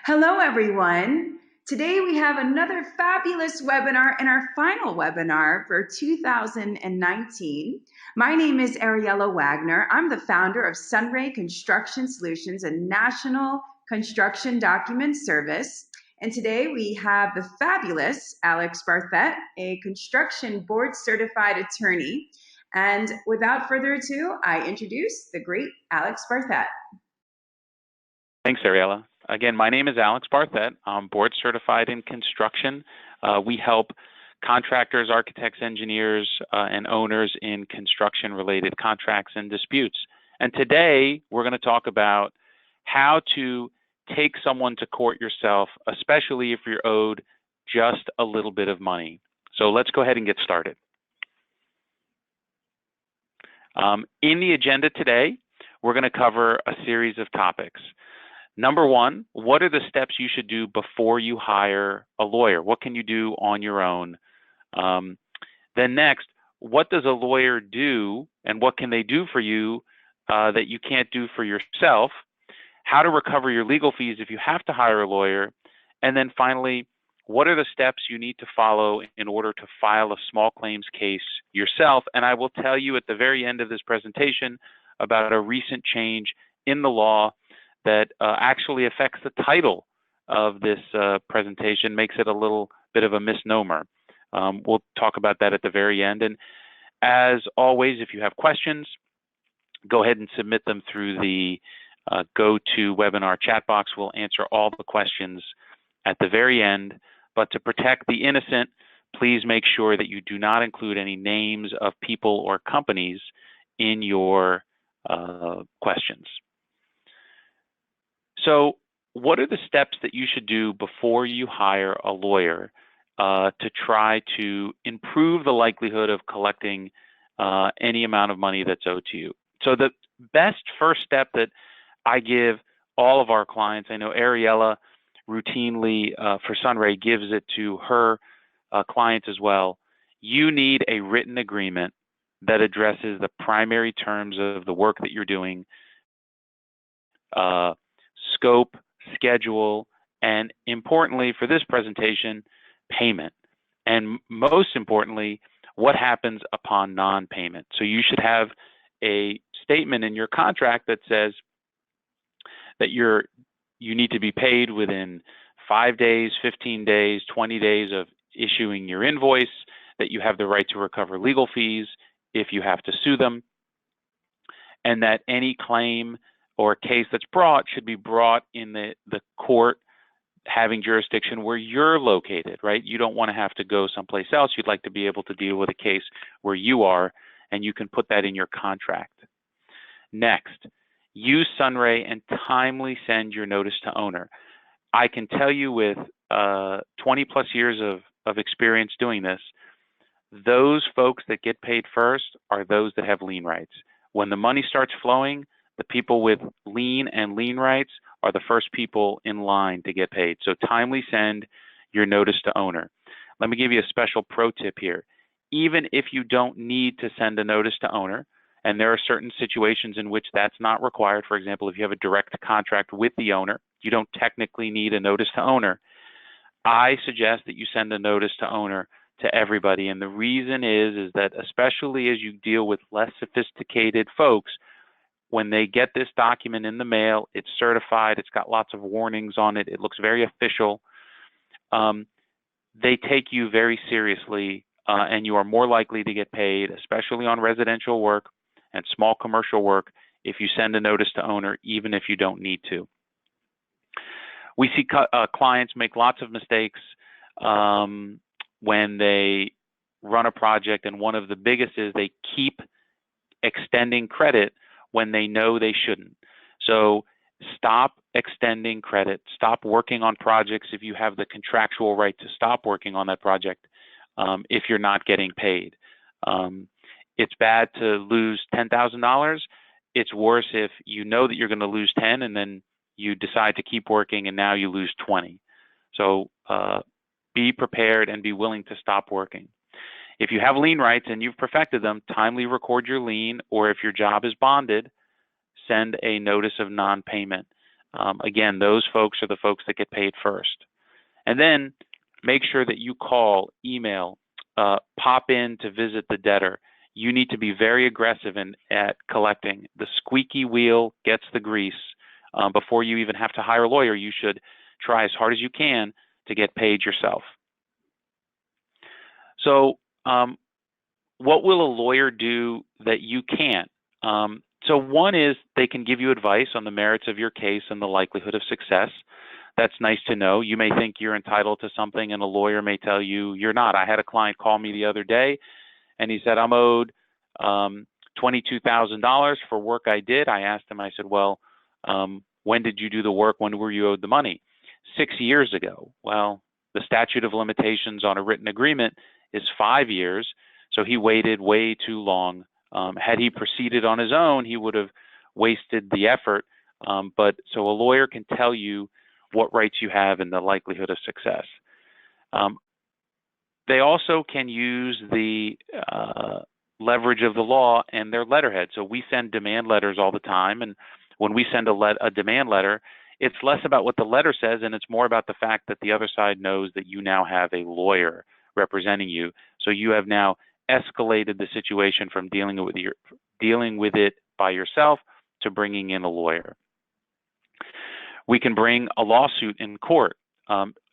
Hello, everyone. Today we have another fabulous webinar and our final webinar for 2019. My name is Ariella Wagner. I'm the founder of SunRay Construction Solutions, a national construction document service. And today we have the fabulous Alex Barthet, a construction board certified attorney. And without further ado, I introduce the great Alex Barthet. Thanks, Ariella. Again, my name is Alex Barthet. I'm board certified in construction. We help contractors, architects, engineers, and owners in construction-related contracts and disputes. And today, we're going to talk about how to take someone to court yourself, especially if you're owed just a little bit of money. So let's go ahead and get started. In the agenda today, we're going to cover a series of topics. Number one, what are the steps you should do before you hire a lawyer? What can you do on your own? Then next, what does a lawyer do and what can they do for you that you can't do for yourself? How to recover your legal fees if you have to hire a lawyer? And then finally, what are the steps you need to follow in order to file a small claims case yourself? And I will tell you at the very end of this presentation about a recent change in the law that actually affects the title of this presentation, makes it a little bit of a misnomer. We'll talk about that at the very end. And as always, if you have questions, go ahead and submit them through the GoToWebinar chat box. We'll answer all the questions at the very end. But to protect the innocent, please make sure that you do not include any names of people or companies in your questions. So what are the steps that you should do before you hire a lawyer to try to improve the likelihood of collecting any amount of money that's owed to you? So the best first step that I give all of our clients, I know Ariella routinely for SunRay gives it to her clients as well. You need a written agreement that addresses the primary terms of the work that you're doing, scope, schedule, and importantly for this presentation, payment. And most importantly, what happens upon non-payment. So you should have a statement in your contract that says that you need to be paid within 5 days, 15 days, 20 days of issuing your invoice, that you have the right to recover legal fees if you have to sue them, and that any claim or case that's brought should be brought in the court having jurisdiction where you're located, right? You don't want to have to go someplace else. You'd like to be able to deal with a case where you are, and you can put that in your contract. Next, use SunRay and timely send your notice to owner. I can tell you with 20 plus years of experience doing this, those folks that get paid first are those that have lien rights. When the money starts flowing, the people with lien and lien rights are the first people in line to get paid. So timely send your notice to owner. Let me give you a special pro tip here. Even if you don't need to send a notice to owner, and there are certain situations in which that's not required. For example, if you have a direct contract with the owner, you don't technically need a notice to owner. I suggest that you send a notice to owner to everybody. And the reason is that especially as you deal with less sophisticated folks, when they get this document in the mail, it's certified, it's got lots of warnings on it, it looks very official, they take you very seriously and you are more likely to get paid, especially on residential work and small commercial work, if you send a notice to owner, even if you don't need to. We see clients make lots of mistakes when they run a project, and one of the biggest is they keep extending credit when they know they shouldn't. So stop extending credit, stop working on projects if you have the contractual right to stop working on that project if you're not getting paid. It's bad to lose $10,000. It's worse if you know that you're going to lose 10 and then you decide to keep working and now you lose 20. So be prepared and be willing to stop working. If you have lien rights and you've perfected them, timely record your lien, or if your job is bonded, send a notice of non-payment. Again, those folks are the folks that get paid first. And then make sure that you call, email, pop in to visit the debtor. You need to be very aggressive at collecting. The squeaky wheel gets the grease. Before you even have to hire a lawyer, you should try as hard as you can to get paid yourself. So what will a lawyer do that you can't? So one is they can give you advice on the merits of your case and the likelihood of success. That's nice to know. You may think you're entitled to something and a lawyer may tell you you're not. I had a client call me the other day and he said, I'm owed $22,000 for work I did. I asked him, I said, well, when did you do the work? When were you owed the money? 6 years ago. Well, the statute of limitations on a written agreement is 5 years. So he waited way too long. Had he proceeded on his own, he would have wasted the effort. But so a lawyer can tell you what rights you have and the likelihood of success. They also can use the leverage of the law and their letterhead. So we send demand letters all the time. And when we send a demand letter, it's less about what the letter says and it's more about the fact that the other side knows that you now have a lawyer representing you. So you have now escalated the situation from dealing with it by yourself to bringing in a lawyer. We can bring a lawsuit in court.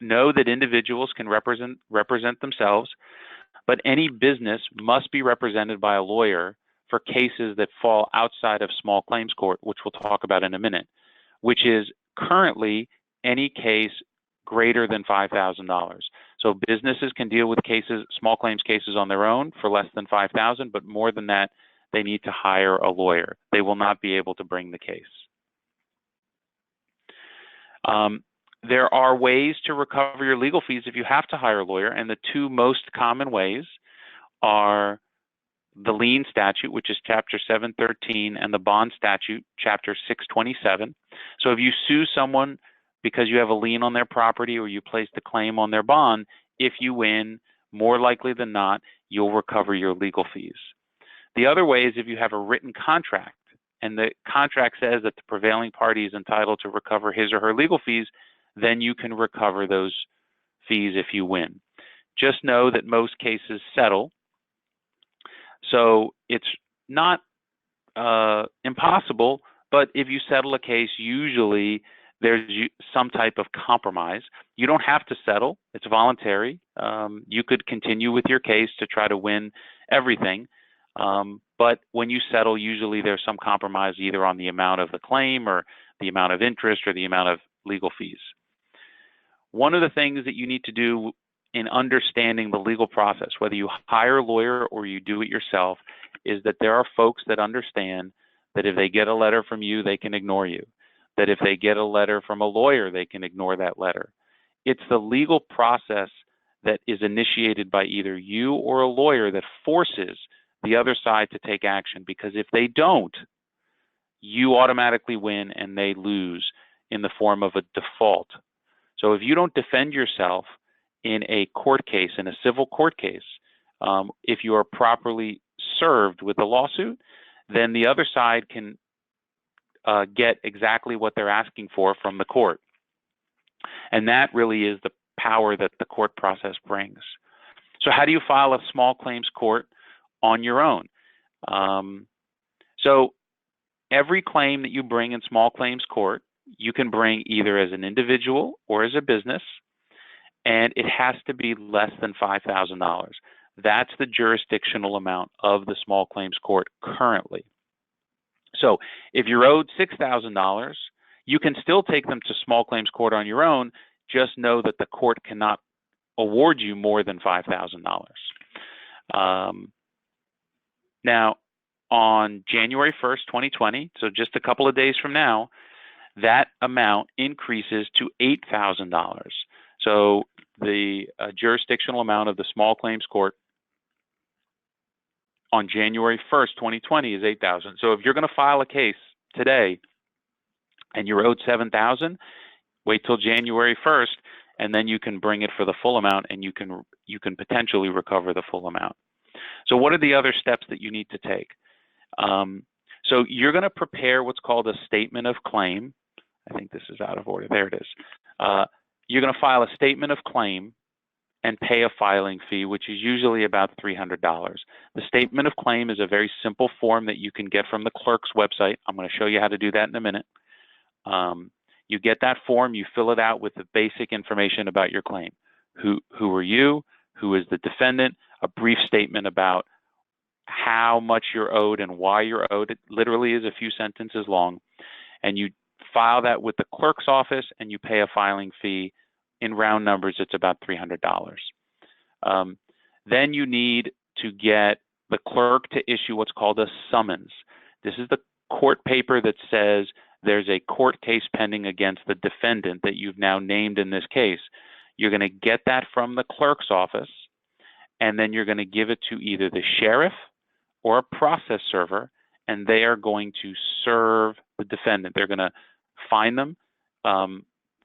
Know that individuals can represent themselves, but any business must be represented by a lawyer for cases that fall outside of small claims court, which we'll talk about in a minute, which is currently any case greater than $5,000. So businesses can deal with cases, small claims cases on their own for less than $5,000, but more than that, they need to hire a lawyer. They will not be able to bring the case. There are ways to recover your legal fees if you have to hire a lawyer, and the two most common ways are the lien statute, which is Chapter 713, and the bond statute, Chapter 627. So if you sue someone because you have a lien on their property or you placed a claim on their bond, if you win, more likely than not, you'll recover your legal fees. The other way is if you have a written contract and the contract says that the prevailing party is entitled to recover his or her legal fees, then you can recover those fees if you win. Just know that most cases settle. So it's not impossible, but if you settle a case, usually there's some type of compromise. You don't have to settle. It's voluntary. You could continue with your case to try to win everything. But when you settle, usually there's some compromise either on the amount of the claim or the amount of interest or the amount of legal fees. One of the things that you need to do in understanding the legal process, whether you hire a lawyer or you do it yourself, is that there are folks that understand that if they get a letter from you, they can ignore you. That if they get a letter from a lawyer, they can ignore that letter. It's the legal process that is initiated by either you or a lawyer that forces the other side to take action, because if they don't, you automatically win and they lose in the form of a default. So if you don't defend yourself in a court case, in a civil court case, if you are properly served with a lawsuit, then the other side can get exactly what they're asking for from the court. And that really is the power that the court process brings. So how do you file a small claims court on your own? So every claim that you bring in small claims court, you can bring either as an individual or as a business, and it has to be less than $5,000. That's the jurisdictional amount of the small claims court currently. So if you're owed $6,000, you can still take them to small claims court on your own. Just know that the court cannot award you more than $5,000. Now, on January 1st, 2020, so just a couple of days from now, that amount increases to $8,000. So the jurisdictional amount of the small claims court on January 1st, 2020 is $8,000. So if you're going to file a case today and you're owed $7,000, wait till January 1st, and then you can bring it for the full amount, and you can potentially recover the full amount. So what are the other steps that you need to take? So you're going to prepare what's called a statement of claim. I think this is out of order. There it is. You're going to file a statement of claim and pay a filing fee, which is usually about $300. The statement of claim is a very simple form that you can get from the clerk's website. I'm going to show you how to do that in a minute. You get that form, you fill it out with the basic information about your claim. Who are you? Who is the defendant? A brief statement about how much you're owed and why you're owed. It literally is a few sentences long. And you file that with the clerk's office and you pay a filing fee. In round numbers, it's about $300. Then you need to get the clerk to issue what's called a summons. This is the court paper that says there's a court case pending against the defendant that you've now named in this case. You're going to get that from the clerk's office, and then you're going to give it to either the sheriff or a process server, and they are going to serve the defendant. They're going to find them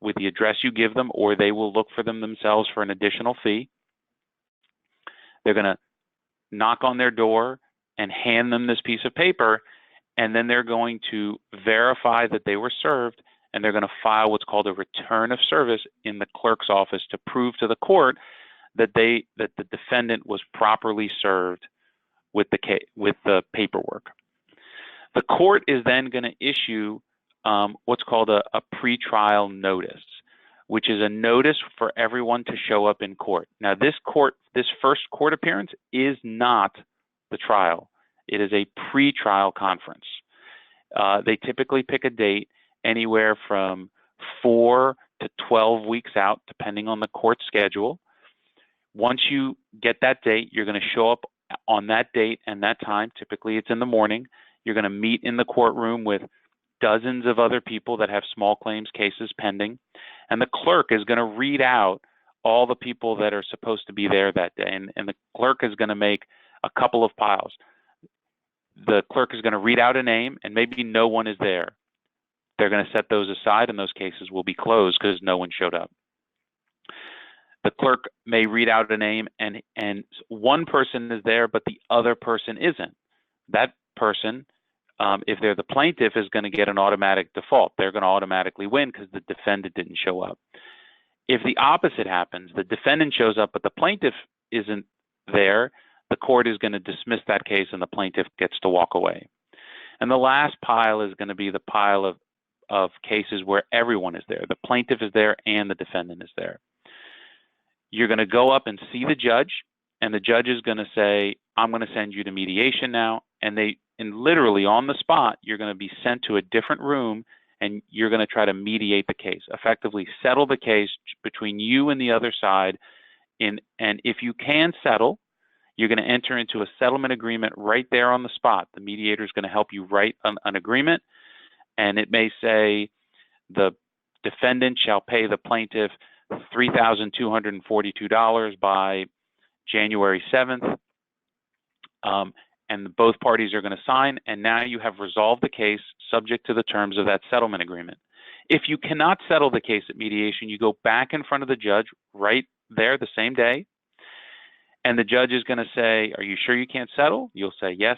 with the address you give them, or they will look for them themselves for an additional fee. They're going to knock on their door and hand them this piece of paper, and then they're going to verify that they were served, and they're going to file what's called a return of service in the clerk's office to prove to the court that the defendant was properly served with the paperwork. The court is then going to issue what's called a pretrial notice, which is a notice for everyone to show up in court. Now, this first court appearance is not the trial. It is a pretrial conference. They typically pick a date anywhere from 4 to 12 weeks out, depending on the court schedule. Once you get that date, you're going to show up on that date and that time. Typically, it's in the morning. You're going to meet in the courtroom with dozens of other people that have small claims cases pending, and the clerk is going to read out all the people that are supposed to be there that day, and the clerk is going to make a couple of piles. The clerk is going to read out a name, and maybe no one is there. They're going to set those aside, and those cases will be closed because no one showed up. The clerk may read out a name, and one person is there, but the other person isn't. That person, if they're the plaintiff, is going to get an automatic default. They're going to automatically win because the defendant didn't show up. If the opposite happens, the defendant shows up, but the plaintiff isn't there, the court is going to dismiss that case and the plaintiff gets to walk away. And the last pile is going to be the pile of cases where everyone is there. The plaintiff is there and the defendant is there. You're going to go up and see the judge, and the judge is going to say, I'm going to send you to mediation now. And literally on the spot, you're going to be sent to a different room, and you're going to try to mediate the case, effectively settle the case between you and the other side. And if you can settle, you're going to enter into a settlement agreement right there on the spot. The mediator is going to help you write an agreement, and it may say the defendant shall pay the plaintiff $3,242 by January 7th. And both parties are going to sign, and now you have resolved the case subject to the terms of that settlement agreement. If you cannot settle the case at mediation, you go back in front of the judge right there the same day, and the judge is going to say, are you sure you can't settle? You'll say yes.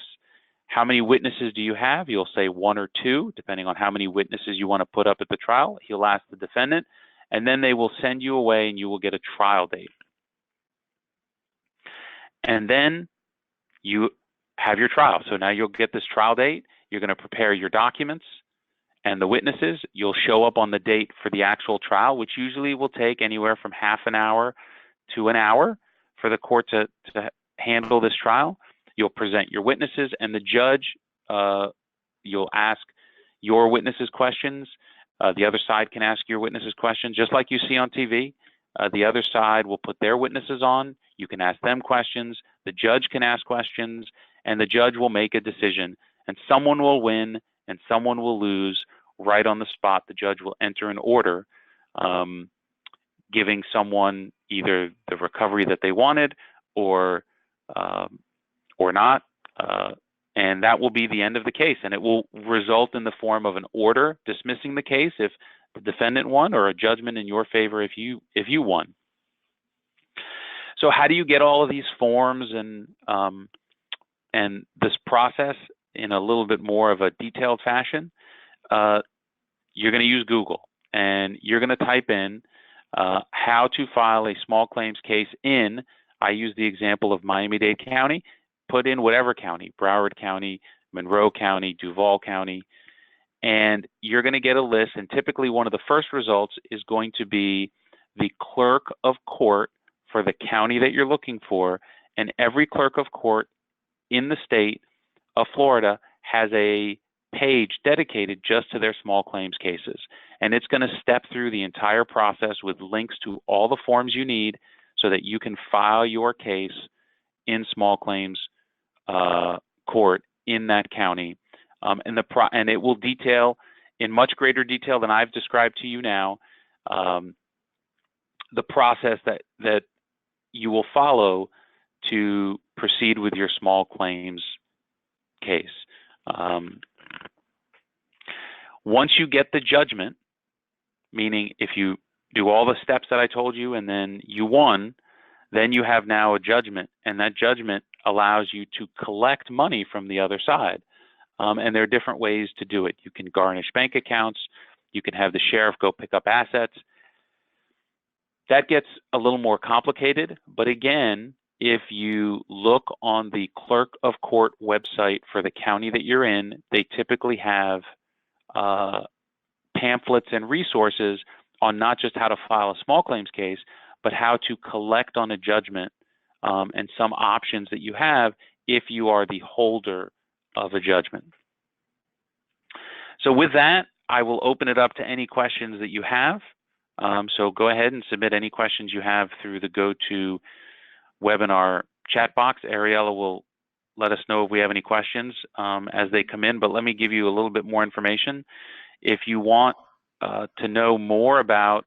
How many witnesses do you have? You'll say 1 or 2, depending on how many witnesses you want to put up at the trial. He'll ask the defendant, and then they will send you away, and you will get a trial date. And then you have your trial. So now you'll get this trial date. You're going to prepare your documents and the witnesses. You'll show up on the date for the actual trial, which usually will take anywhere from half an hour to an hour for the court to handle this trial. You'll present your witnesses, and the judge, you'll ask your witnesses questions. The other side can ask your witnesses questions, just like you see on TV. The other side will put their witnesses on. You can ask them questions. The judge can ask questions, and the judge will make a decision. And someone will win and someone will lose right on the spot. The judge will enter an order giving someone either the recovery that they wanted or not. And that will be the end of the case. And it will result in the form of an order dismissing the case if the defendant won, or a judgment in your favor if you won. So how do you get all of these forms and this process in a little bit more of a detailed fashion? you're going to use Google, and you're going to type in how to file a small claims case in, I use the example of Miami-Dade County, put in whatever county, Broward County, Monroe County, Duval County, and you're going to get a list, and typically one of the first results is going to be the clerk of court for the county that you're looking for, and every clerk of court in the state of Florida has a page dedicated just to their small claims cases. And it's going to step through the entire process with links to all the forms you need so that you can file your case in small claims court in that county. And it will detail in much greater detail than I've described to you now the process that you will follow to proceed with your small claims case. Once you get the judgment, meaning if you do all the steps that I told you and then you won, then you have now a judgment, and that judgment allows you to collect money from the other side. And there are different ways to do it. You can garnish bank accounts. You can have the sheriff go pick up assets. That gets a little more complicated, but again, if you look on the clerk of court website for the county that you're in, they typically have pamphlets and resources on not just how to file a small claims case, but how to collect on a judgment and some options that you have if you are the holder of a judgment. So with that, I will open it up to any questions that you have. So go ahead and submit any questions you have through the GoToWebinar chat box. Ariella will let us know if we have any questions as they come in, but let me give you a little bit more information. If you want to know more about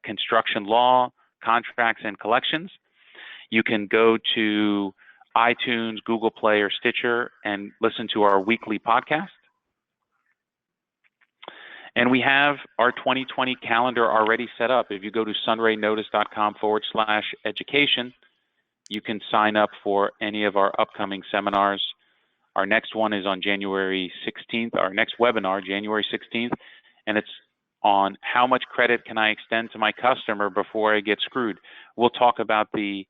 construction law, contracts, and collections, you can go to iTunes, Google Play, or Stitcher and listen to our weekly podcast. And we have our 2020 calendar already set up. If you go to sunraynotice.com/education, you can sign up for any of our upcoming seminars. Our next one is on January 16th, our next webinar, January 16th, and it's on how much credit can I extend to my customer before I get screwed. We'll talk about the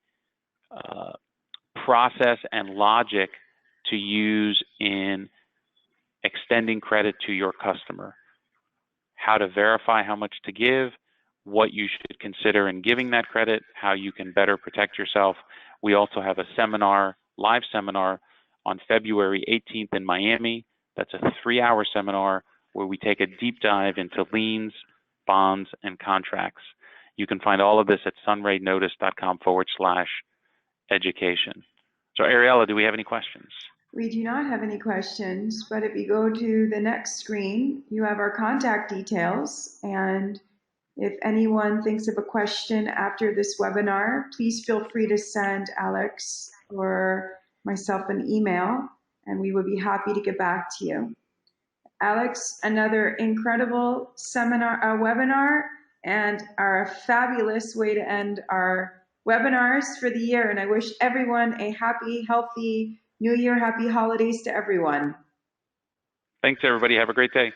process and logic to use in extending credit to your customer, how to verify how much to give, what you should consider in giving that credit, how you can better protect yourself. We also have a seminar, live seminar on February 18th in Miami. That's a 3-hour seminar where we take a deep dive into liens, bonds, and contracts. You can find all of this at sunraynotice.com/education. So Ariella, do we have any questions? We do not have any questions, but if you go to the next screen, you have our contact details. And if anyone thinks of a question after this webinar, please feel free to send Alex or myself an email, and we would be happy to get back to you. Alex, another incredible webinar, and a fabulous way to end our webinars for the year. And I wish everyone a happy, healthy New Year, happy holidays to everyone. Thanks, everybody. Have a great day.